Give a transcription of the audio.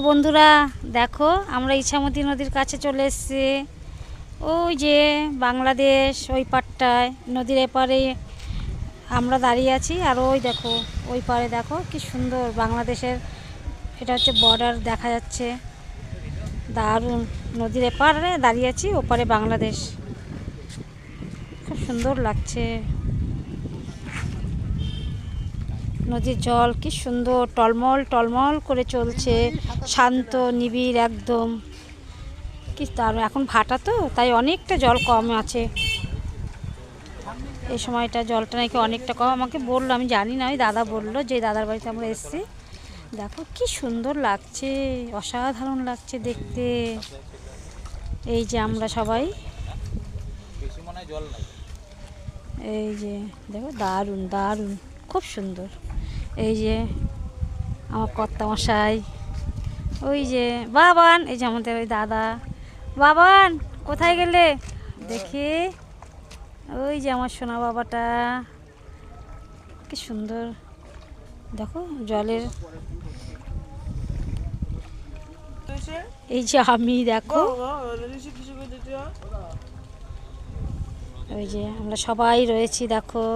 বন্ধুরা দেখো আমরা ইছামতি নদীর কাছে চলে এসেছি। ওই যে বাংলাদেশ ওই পাড়টায় নদীর এপারে আমরা দাঁড়িয়ে আছি। আর ওই দেখো ওই পারে দেখো কি সুন্দর বাংলাদেশের এটা হচ্ছে বর্ডার দেখা যাচ্ছে। দারুণ নদীর এপারে দাঁড়িয়ে আছি, ওপারে বাংলাদেশ। খুব সুন্দর লাগছে। নদীর জল কি সুন্দর টলমল টলমল করে চলছে, শান্ত নিবিড় একদম। কি তার এখন ভাটা তো তাই অনেকটা জল কম আছে। এই সময়টা জলটা নাকি অনেকটা কম, আমাকে বললো, আমি জানি না, ওই দাদা বললো, যে দাদার বাড়িতে আমরা এসেছি। দেখো কি সুন্দর লাগছে, অসাধারণ লাগছে দেখতে। এই যে আমরা সবাই, এই যে দেখো দারুণ দারুণ খুব সুন্দর। এই যে আমার কর্তামশাই, ওই যে বাবান, এই যে আমাদের ওই দাদা। বাবান কোথায় গেলে দেখি, ওই যে আমার সোনা বাবাটা, কি সুন্দর দেখো জলের। এই যে আমি দেখো, ওই যে আমরা সবাই রয়েছি দেখো।